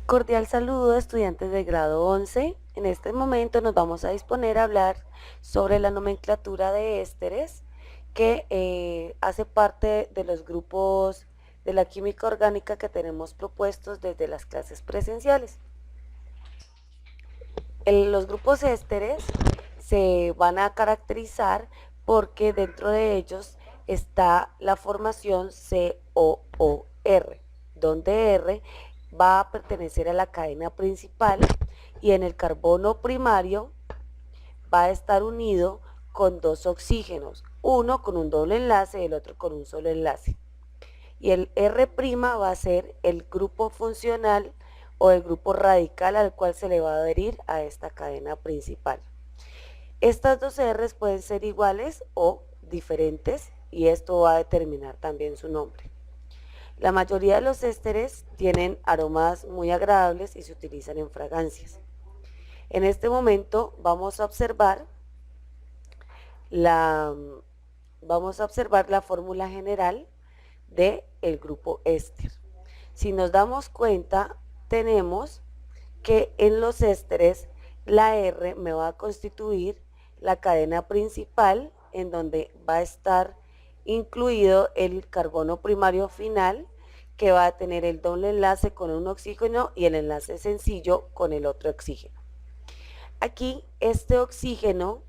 Cordial saludo, estudiantes de grado 11. En este momento nos vamos a disponer a hablar sobre la nomenclatura de ésteres que hace parte de los grupos de la química orgánica que tenemos propuestos desde las clases presenciales. Los grupos ésteres se van a caracterizar porque dentro de ellos está la formación COOR, donde R va a pertenecer a la cadena principal y en el carbono primario va a estar unido con dos oxígenos, uno con un doble enlace y el otro con un solo enlace. Y el R' va a ser el grupo funcional o el grupo radical al cual se le va a adherir a esta cadena principal. Estas dos R's pueden ser iguales o diferentes y esto va a determinar también su nombre. La mayoría de los ésteres tienen aromas muy agradables y se utilizan en fragancias. En este momento vamos a observar la fórmula general del grupo éster. Si nos damos cuenta, tenemos que en los ésteres la R me va a constituir la cadena principal en donde va a estar incluido el carbono primario final que va a tener el doble enlace con un oxígeno y el enlace sencillo con el otro oxígeno. Aquí este oxígeno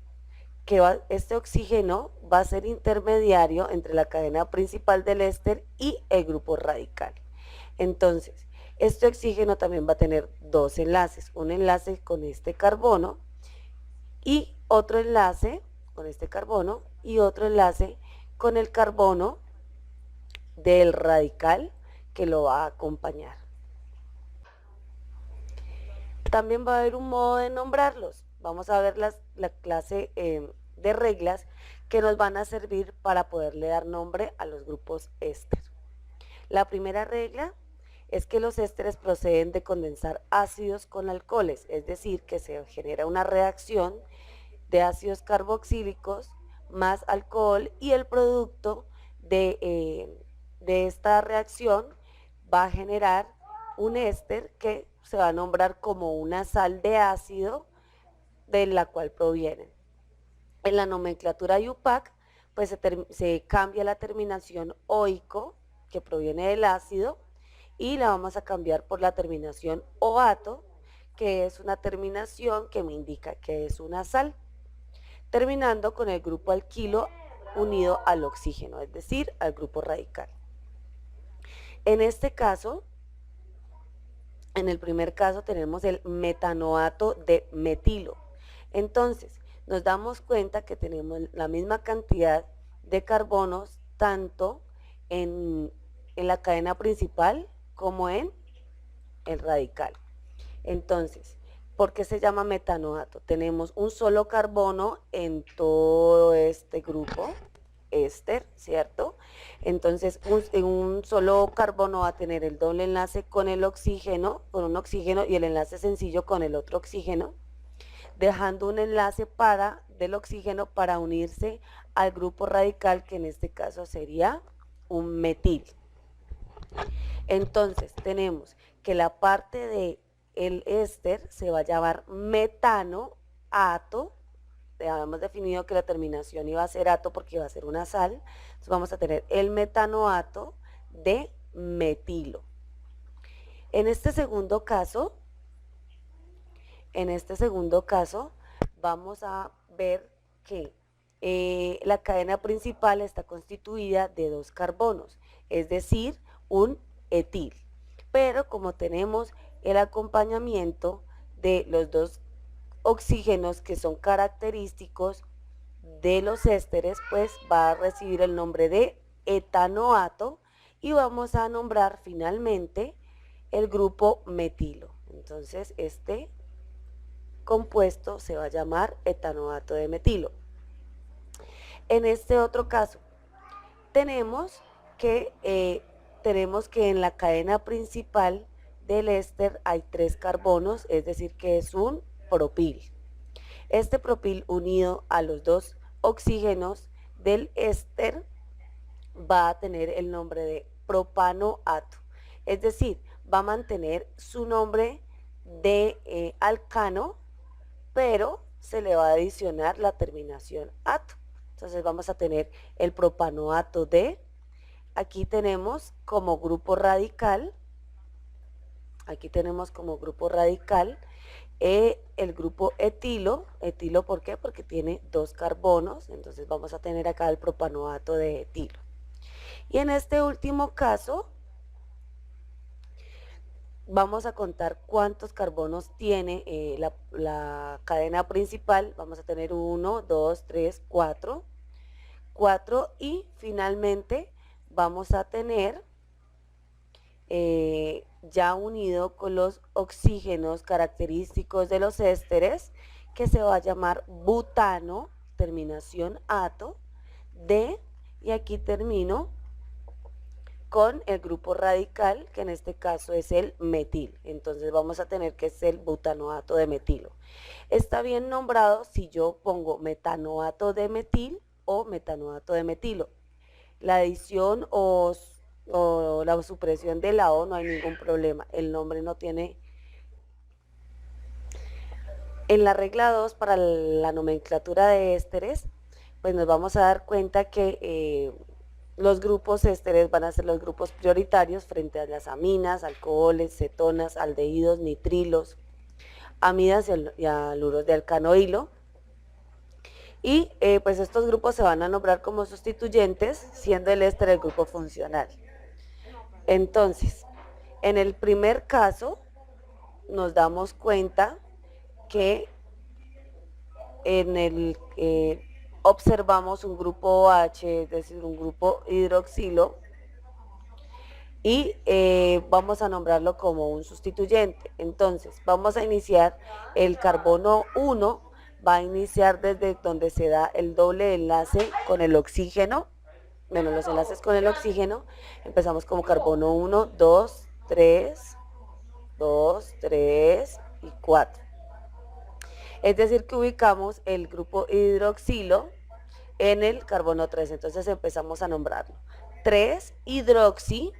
va a ser intermediario entre la cadena principal del éster y el grupo radical. Entonces, este oxígeno también va a tener dos enlaces, un enlace con este carbono y otro enlace con este carbono y otro enlace con el carbono del radical que lo va a acompañar. También va a haber un modo de nombrarlos. Vamos a ver la clase de reglas que nos van a servir para poderle dar nombre a los grupos éster. La primera regla es que los ésteres proceden de condensar ácidos con alcoholes, es decir, que se genera una reacción de ácidos carboxílicos más alcohol y el producto de esta reacción va a generar un éster que se va a nombrar como una sal de ácido de la cual provienen. En la nomenclatura IUPAC pues se cambia la terminación oico que proviene del ácido y la vamos a cambiar por la terminación oato, que es una terminación que me indica que es una sal, terminando con el grupo alquilo unido al oxígeno, es decir, al grupo radical. En este caso, en el primer caso tenemos el metanoato de metilo. Entonces, nos damos cuenta que tenemos la misma cantidad de carbonos tanto en la cadena principal como en el radical. Entonces, ¿por qué se llama metanoato? Tenemos un solo carbono en todo este grupo éster, ¿cierto? Entonces, un solo carbono va a tener el doble enlace con el oxígeno, con un oxígeno y el enlace sencillo con el otro oxígeno, dejando un enlace del oxígeno para unirse al grupo radical, que en este caso sería un metil. Entonces, tenemos que la parte de el éster se va a llamar metanoato. Habíamos definido que la terminación iba a ser ato porque iba a ser una sal. Entonces vamos a tener el metanoato de metilo. En este segundo caso, vamos a ver que la cadena principal está constituida de dos carbonos, es decir, un etil. Pero como tenemos el acompañamiento de los dos oxígenos que son característicos de los ésteres, pues va a recibir el nombre de etanoato y vamos a nombrar finalmente el grupo metilo. Entonces este compuesto se va a llamar etanoato de metilo. En este otro caso tenemos que en la cadena principal del éster hay tres carbonos, es decir que es un propil. Este propil unido a los dos oxígenos del éster va a tener el nombre de propanoato. Es decir, va a mantener su nombre de alcano, pero se le va a adicionar la terminación ato. Entonces vamos a tener el propanoato de, aquí tenemos como grupo radical, el grupo etilo. Etilo, ¿por qué? Porque tiene 2 carbonos, entonces vamos a tener acá el propanoato de etilo. Y en este último caso, vamos a contar cuántos carbonos tiene la cadena principal. Vamos a tener 1, 2, 3, 4. 4 y finalmente vamos a tener ya unido con los oxígenos característicos de los ésteres, que se va a llamar butano, terminación ato, de, y aquí termino con el grupo radical, que en este caso es el metil. Entonces vamos a tener que ser el butanoato de metilo. Está bien nombrado si yo pongo metanoato de metil o metanoato de metilo. La adición o la supresión de la O no hay ningún problema. El nombre no tiene. En la regla 2, para la nomenclatura de ésteres, pues nos vamos a dar cuenta que los grupos ésteres van a ser los grupos prioritarios frente a las aminas, alcoholes, cetonas, aldehídos, nitrilos, amidas y aluros de alcanoilo. Y pues estos grupos se van a nombrar como sustituyentes, siendo el éster el grupo funcional. Entonces, en el primer caso, nos damos cuenta que observamos un grupo OH, es decir, un grupo hidroxilo, y vamos a nombrarlo como un sustituyente. Entonces, vamos a iniciar el carbono 1, va a iniciar desde donde se da el doble enlace con el oxígeno, bueno, los enlaces con el oxígeno. Empezamos como carbono 1, 2, 3, 2, 3 y 4. Es decir, que ubicamos el grupo hidroxilo en el carbono 3. Entonces empezamos a nombrarlo. 3-hidroxi.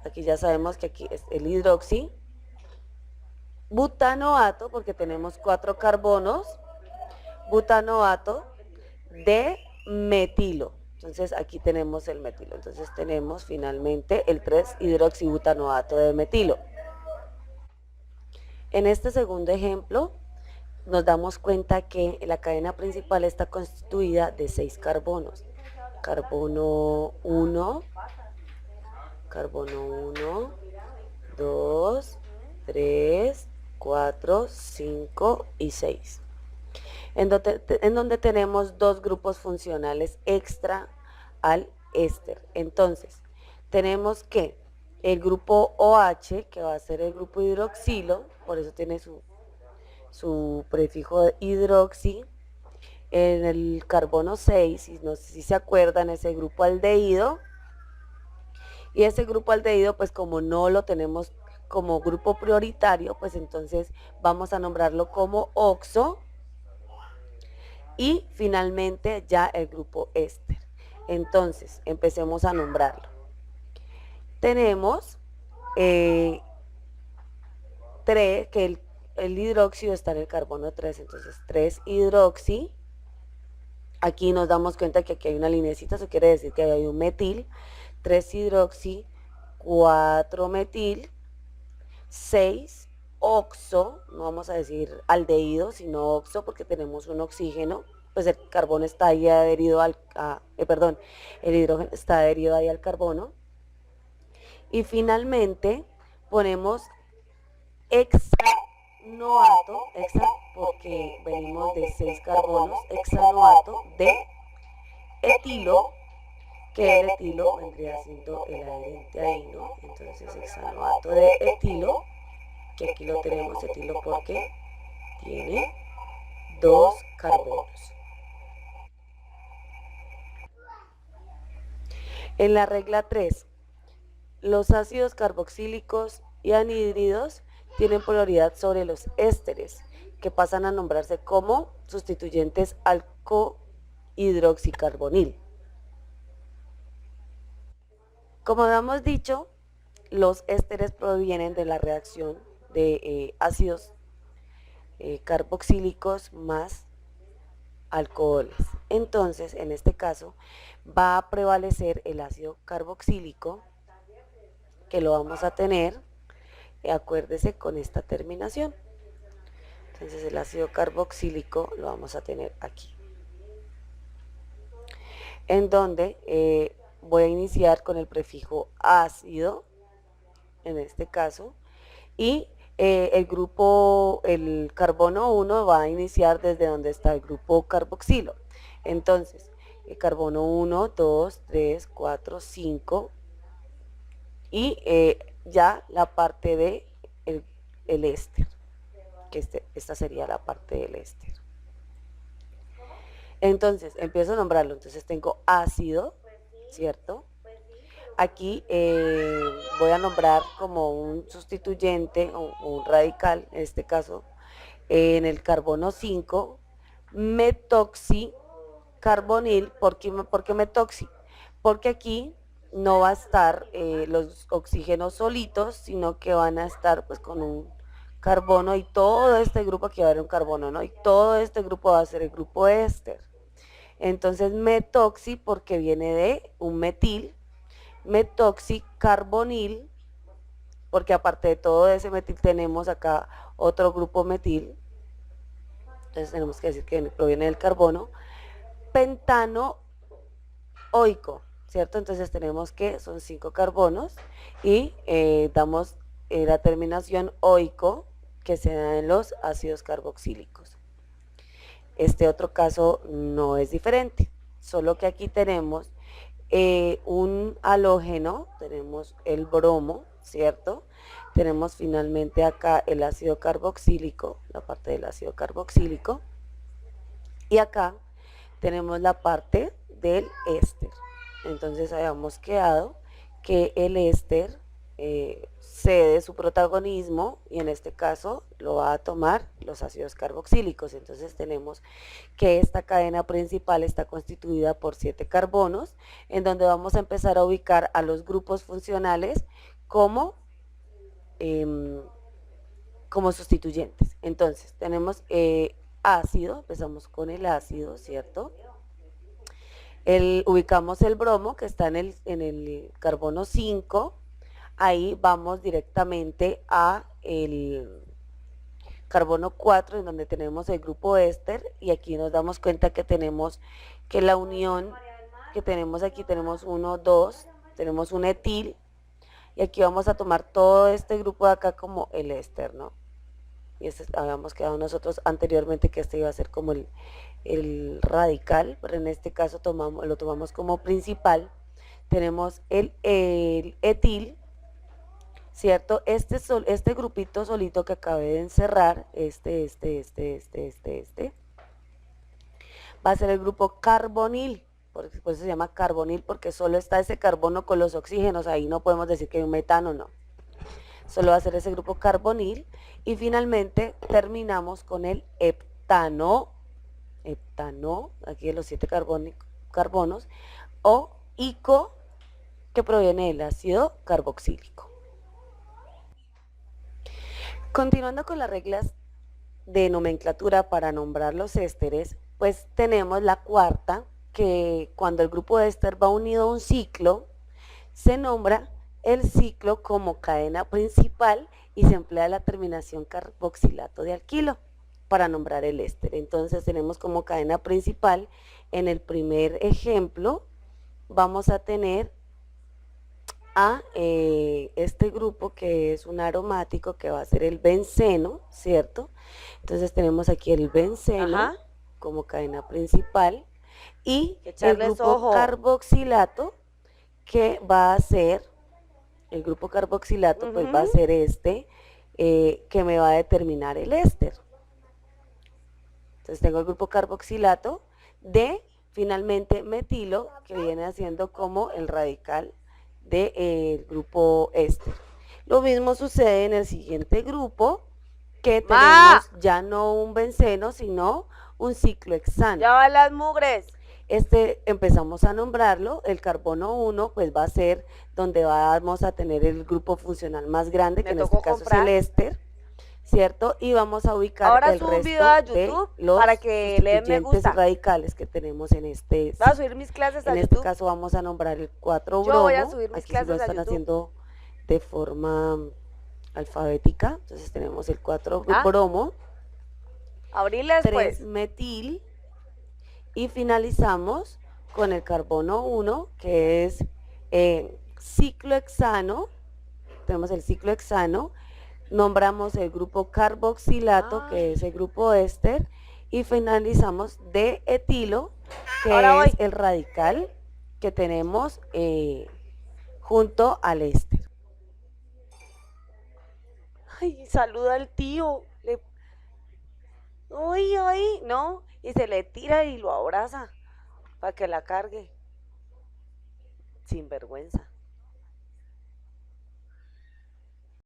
Aquí ya sabemos que aquí es el hidroxi. Butanoato, porque tenemos 4 carbonos. Butanoato de metilo. Entonces aquí tenemos el metilo. Entonces tenemos finalmente el 3-hidroxibutanoato de metilo. En este segundo ejemplo, nos damos cuenta que la cadena principal está constituida de 6 carbonos. Carbono 1, 2, 3, 4, 5 y 6. En donde tenemos 2 grupos funcionales extra al éster. Entonces, tenemos que el grupo OH, que va a ser el grupo hidroxilo, por eso tiene su prefijo de hidroxi. En el carbono 6, no sé si se acuerdan, es el grupo aldehído. Y ese grupo aldehído, pues como no lo tenemos como grupo prioritario, pues entonces vamos a nombrarlo como oxo. Y finalmente ya el grupo éster. Entonces, empecemos a nombrarlo. Tenemos 3, que el hidróxido está en el carbono 3, entonces 3-hidroxi. Aquí nos damos cuenta que aquí hay una lineecita, eso quiere decir que hay un metil. 3-hidroxi, 4-metil, 6-oxo, no vamos a decir aldehído, sino oxo, porque tenemos un oxígeno, pues el carbono está ahí adherido el hidrógeno está adherido ahí al carbono. Y finalmente ponemos hexanoato, hexa porque venimos de 6 carbonos, hexanoato de etilo, que el etilo vendría siendo el adherente ahí, ¿no? Entonces hexanoato de etilo, que aquí lo tenemos, etilo porque tiene 2 carbonos. En la regla 3, los ácidos carboxílicos y anhídridos tienen polaridad sobre los ésteres, que pasan a nombrarse como sustituyentes alcohidroxicarbonil. Como habíamos dicho, los ésteres provienen de la reacción de ácidos carboxílicos más alcoholes. Entonces, en este caso, va a prevalecer el ácido carboxílico, que lo vamos a tener, acuérdese, con esta terminación. Entonces, el ácido carboxílico lo vamos a tener aquí, en donde voy a iniciar con el prefijo ácido, en este caso, y el carbono 1 va a iniciar desde donde está el grupo carboxilo. Entonces, el carbono 1, 2, 3, 4, 5, y ya la parte de el éster, que esta sería la parte del éster. Entonces, empiezo a nombrarlo. Entonces tengo ácido, ¿cierto? Aquí voy a nombrar como un sustituyente o un radical, en este caso, en el carbono 5, metoxicarbonil. ¿Por qué metoxi? Porque aquí no va a estar los oxígenos solitos, sino que van a estar pues con un carbono, y todo este grupo aquí va a haber un carbono, ¿no? Y todo este grupo va a ser el grupo éster. Entonces metoxi porque viene de un metil, metoxicarbonil porque aparte de todo ese metil tenemos acá otro grupo metil, entonces tenemos que decir que proviene del carbono, pentano oico, ¿cierto? Entonces tenemos que son 5 carbonos y damos la terminación oico que se da en los ácidos carboxílicos. Este otro caso no es diferente, solo que aquí tenemos un halógeno, tenemos el bromo, ¿cierto? Tenemos finalmente acá el ácido carboxílico, la parte del ácido carboxílico, y acá tenemos la parte del éster. Entonces habíamos quedado que el éster cede su protagonismo y en este caso lo va a tomar los ácidos carboxílicos. Entonces tenemos que esta cadena principal está constituida por 7 carbonos, en donde vamos a empezar a ubicar a los grupos funcionales como sustituyentes. Entonces tenemos ácido, empezamos con el ácido, ¿cierto? Ubicamos el bromo que está en el carbono 5, ahí vamos directamente a el carbono 4, en donde tenemos el grupo éster, y aquí nos damos cuenta que tenemos que la unión que tenemos aquí, tenemos 1, 2, tenemos un etil, y aquí vamos a tomar todo este grupo de acá como el éster, ¿no? Y este habíamos quedado nosotros anteriormente que este iba a ser como el radical, pero en este caso lo tomamos como principal. Tenemos el etil, ¿cierto? Este grupito solito que acabé de encerrar, va a ser el grupo carbonil, por eso se llama carbonil, porque solo está ese carbono con los oxígenos, ahí no podemos decir que hay un metano, no. Solo va a ser ese grupo carbonil, y finalmente terminamos con el heptano, aquí de los 7 carbonos, o ico, que proviene del ácido carboxílico. Continuando con las reglas de nomenclatura para nombrar los ésteres, pues tenemos la cuarta, que cuando el grupo éster va unido a un ciclo, se nombra el ciclo como cadena principal y se emplea la terminación carboxilato de alquilo para nombrar el éster. Entonces tenemos como cadena principal, en el primer ejemplo, vamos a tener a este grupo que es un aromático que va a ser el benceno, ¿cierto? Entonces tenemos aquí el benceno como cadena principal y el grupo carboxilato que va a ser, el grupo carboxilato pues va a ser que me va a determinar el éster. Entonces tengo el grupo carboxilato de finalmente metilo que viene haciendo como el radical del grupo éster. Lo mismo sucede en el siguiente grupo, que tenemos ya no un benceno, sino un ciclohexano. Ya van las mugres. empezamos a nombrarlo. El carbono 1 pues va a ser donde vamos a tener el grupo funcional más grande, que en este caso es el éster, ¿cierto? Y vamos a ubicar ahora el resto a de YouTube los para que le den me gusta. radicales que tenemos en este. Voy a subir mis clases a YouTube. En este caso vamos a nombrar el 4 bromo. Yo voy a subir mis aquí clases sí lo están haciendo de forma alfabética. Entonces tenemos el 4 bromo, abrirles 3 pues metil, y finalizamos con el carbono 1, que es ciclohexano. Tenemos el ciclohexano, nombramos el grupo carboxilato, que es el grupo éster, y finalizamos de etilo, que es el radical que tenemos junto al éster. Ay, saluda al tío. Ay, no, y se le tira y lo abraza para que la cargue. Sin vergüenza.